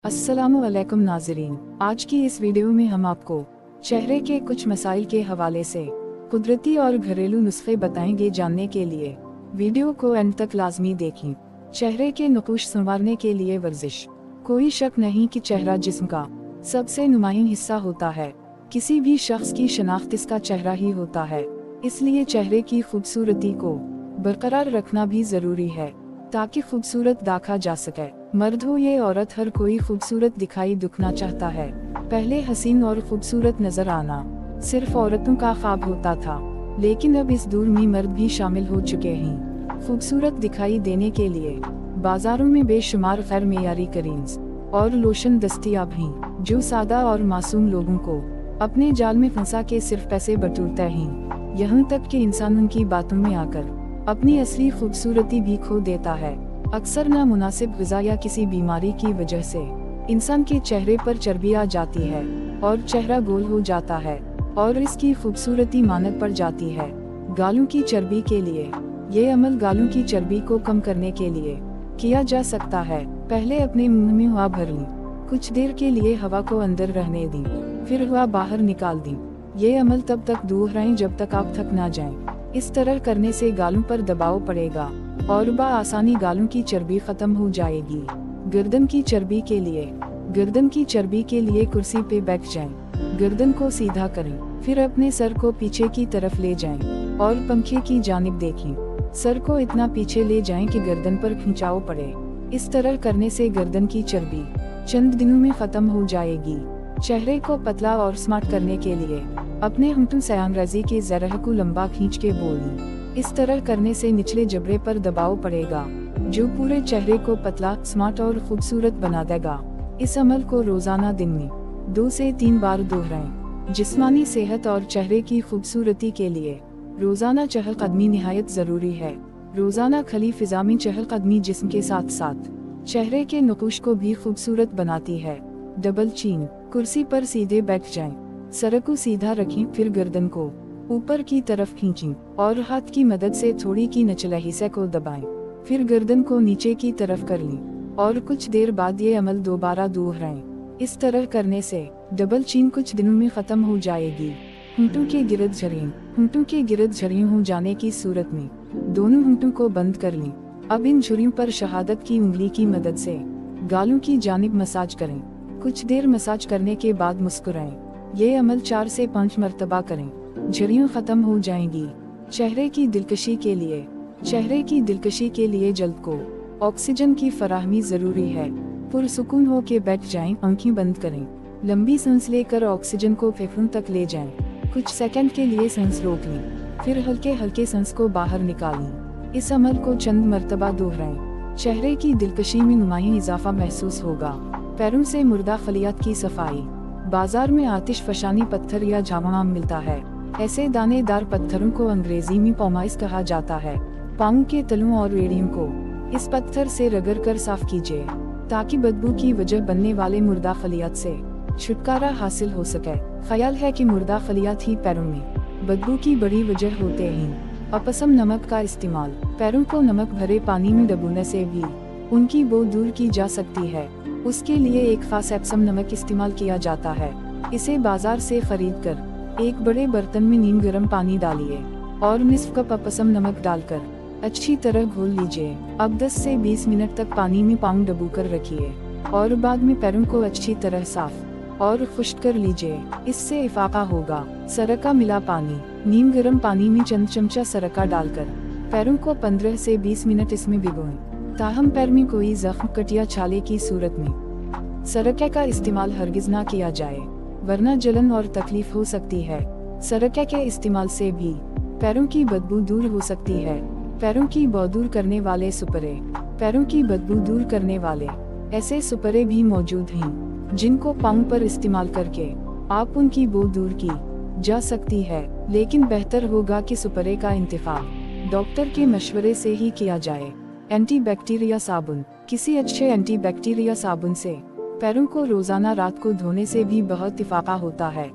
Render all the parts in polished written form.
अस्सलामुअलैकुम नाज़रीन, आज की इस वीडियो में हम आपको चेहरे के कुछ मसाइल के हवाले से कुदरती और घरेलू नुस्खे बताएंगे। जानने के लिए वीडियो को एंड तक लाजमी देखें। चेहरे के नकुश संवारने के लिए वर्जिश। कोई शक नहीं कि चेहरा जिस्म का सबसे नुमायां हिस्सा होता है। किसी भी शख्स की शनाख्त इसका चेहरा ही होता है, इसलिए चेहरे की खूबसूरती को बरकरार रखना भी जरूरी है ताकि खूबसूरत देखा जा सके। मर्द हो या औरत, हर कोई खूबसूरत दिखाई दिखना चाहता है। पहले हसीन और खूबसूरत नजर आना सिर्फ औरतों का ख्वाब होता था, लेकिन अब इस दौर में मर्द भी शामिल हो चुके हैं। खूबसूरत दिखाई देने के लिए बाजारों में बेशुमार गैर मेयारी क्रीम्स और लोशन दस्तयाब हैं, जो सादा और मासूम लोगों को अपने जाल में फंसा के सिर्फ पैसे बटोरते हैं। यहाँ तक कि इंसान उनकी बातों में आकर अपनी असली खूबसूरती भी खो देता है। अक्सर नामुनासिब ग़िज़ा या किसी बीमारी की वजह से इंसान के चेहरे पर चर्बी आ जाती है और चेहरा गोल हो जाता है और इसकी खूबसूरती मानक पड़ जाती है। गालों की चर्बी के लिए ये अमल गालों की चर्बी को कम करने के लिए किया जा सकता है। पहले अपने मुंह में हवा भर ली, कुछ देर के लिए हवा को अंदर रहने दी, फिर हवा बाहर निकाल दी। ये अमल तब तक दोहराएं जब तक आप थक ना जाएं। इस तरह करने से गालों पर दबाव पड़ेगा और आसानी गालों की चर्बी खत्म हो जाएगी। गर्दन की चर्बी के लिए कुर्सी पे बैठ जाएं, गर्दन को सीधा करें, फिर अपने सर को पीछे की तरफ ले जाएं और पंखे की जानिब देखें। सर को इतना पीछे ले जाएं कि गर्दन पर खिंचाव पड़े। इस तरह करने से गर्दन की चर्बी चंद दिनों में खत्म हो जाएगी। चेहरे को पतला और स्मार्ट करने के लिए अपने होंठों से अंग्रेजी के ज़रह को लंबा खींच के बोलें। इस तरह करने से निचले जबड़े पर दबाव पड़ेगा, जो पूरे चेहरे को पतला, स्मार्ट और खूबसूरत बना देगा। इस अमल को रोजाना दिन में 2 से 3 बार दोहराएं। जिस्मानी सेहत और चेहरे की खूबसूरती के लिए रोजाना चहलकदमी निहायत जरूरी है। रोजाना खली फिजा में चहलकदमी जिस्म के साथ साथ चेहरे के नकुश को भी खूबसूरत बनाती है। डबल चीन, कुर्सी पर सीधे बैठ जाएं, सर को सीधा रखें, फिर गर्दन को ऊपर की तरफ खींचें और हाथ की मदद से थोड़ी की निचले हिस्से को दबाएं, फिर गर्दन को नीचे की तरफ कर लें और कुछ देर बाद ये अमल दोबारा दोहराएं। इस तरह करने से डबल चीन कुछ दिनों में खत्म हो जाएगी। होंठों के गिरद झरियों हो जाने की सूरत में दोनों होंठों को बंद कर लें। अब इन झुर्रियों पर शहादत की उंगली की मदद से गालों की जानिब मसाज करें। कुछ देर मसाज करने के बाद मुस्कुराएं। ये अमल 4 से 5 मरतबा करें, झुर्रियाँ खत्म हो जाएंगी। चेहरे की दिलकशी के लिए जल्द को ऑक्सीजन की फराहमी जरूरी है। पुरसुकून हो के बैठ जाएं, आंखें बंद करें, लंबी सांस लेकर ऑक्सीजन को फेफड़ों तक ले जाएं। कुछ सेकंड के लिए सांस रोक लें, फिर हल्के हल्के सांस को बाहर निकालें। इस अमल को चंद मरतबा दोहराएं। चेहरे की दिलकशी में नुमायां इजाफा महसूस होगा। पैरों से मुर्दा खलियात की सफाई। बाजार में आतिश फशानी पत्थर या झामाम मिलता है। ऐसे दानेदार पत्थरों को अंग्रेजी में पॉमाइस कहा जाता है। पाँव के तलों और एड़ियों को इस पत्थर से रगड़ कर साफ कीजिए ताकि बदबू की वजह बनने वाले मुर्दा खलियात से छुटकारा हासिल हो सके। ख्याल है कि मुर्दा खलियात ही पैरों में बदबू की बड़ी वजह होते हैं। अपसम नमक का इस्तेमाल। पैरों को नमक भरे पानी में डुबोने से भी उनकी बू दूर की जा सकती है। उसके लिए एक खास एप्सम नमक इस्तेमाल किया जाता है। इसे बाजार से खरीद कर एक बड़े बर्तन में नीम गर्म पानी डालिए और निस्फ कप अपसम नमक डालकर अच्छी तरह घोल लीजिए। अब 10 से 20 मिनट तक पानी में पाँव डुबोकर रखिए और बाद में पैरों को अच्छी तरह साफ और खुश्क कर लीजिए। इससे इफाका होगा। सरका मिला पानी। नीम गर्म पानी में चंद चमचा सरका डालकर पैरों को 15 से 20 मिनट इसमें भिगोएं। ताहम पैर में कोई जख्म, कट या छाले की सूरत में सरके का इस्तेमाल हरगिज ना किया जाए, वरना जलन और तकलीफ हो सकती है। सरके के इस्तेमाल से भी पैरों की बदबू दूर हो सकती है। पैरों की बदबू दूर करने वाले सुपरे। पैरों की बदबू दूर करने वाले ऐसे सुपरे भी मौजूद हैं जिनको पाँव पर इस्तेमाल करके आप उनकी बू दूर की जा सकती है, लेकिन बेहतर होगा कि सुपरे का इंतखाब डॉक्टर के मशवरे से ही किया जाए। एंटीबैक्टीरिया साबुन। किसी अच्छे एंटीबैक्टीरिया साबुन से पैरों को रोजाना रात को धोने से भी बहुत इफाका होता है।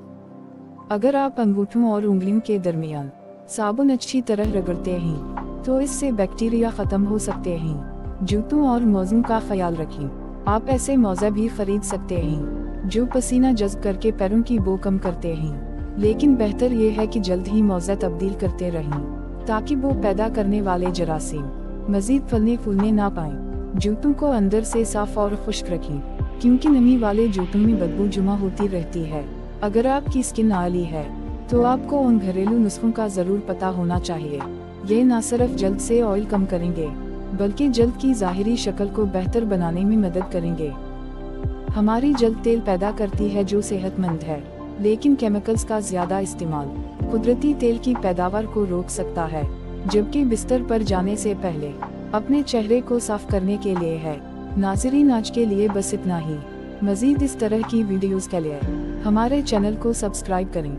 अगर आप अंगूठों और उंगलियों के दरमियान साबुन अच्छी तरह रगड़ते हैं तो इससे बैक्टीरिया खत्म हो सकते हैं। जूतों और मोज़ों का ख्याल रखें। आप ऐसे मोज़ा भी खरीद सकते हैं जो पसीना जज़्ब करके पैरों की बो कम करते हैं, लेकिन बेहतर ये है कि जल्द ही मोज़ा तब्दील करते रहें ताकि बो पैदा करने वाले जरासीम मजीद फलने फूलने ना पाएं। जूतों को अंदर से साफ और खुश्क रखें, क्योंकि नमी वाले जूतों में बदबू जमा होती रहती है। अगर आपकी स्किन ऑयली है तो आपको उन घरेलू नुस्खों का ज़रूर पता होना चाहिए। ये न सिर्फ जल्द से ऑयल कम करेंगे बल्कि जल्द की ज़ाहिरी शक्ल को बेहतर बनाने में मदद करेंगे। हमारी जल्द तेल पैदा करती है जो सेहतमंद है, लेकिन केमिकल्स का ज़्यादा इस्तेमाल कुदरती तेल की पैदावार को रोक सकता है, जबकि बिस्तर पर जाने से पहले अपने चेहरे को साफ करने के लिए है। नाज़रीन, आज के लिए बस इतना ही। मज़ीद इस तरह की वीडियोज़ के लिए हमारे चैनल को सब्सक्राइब करें।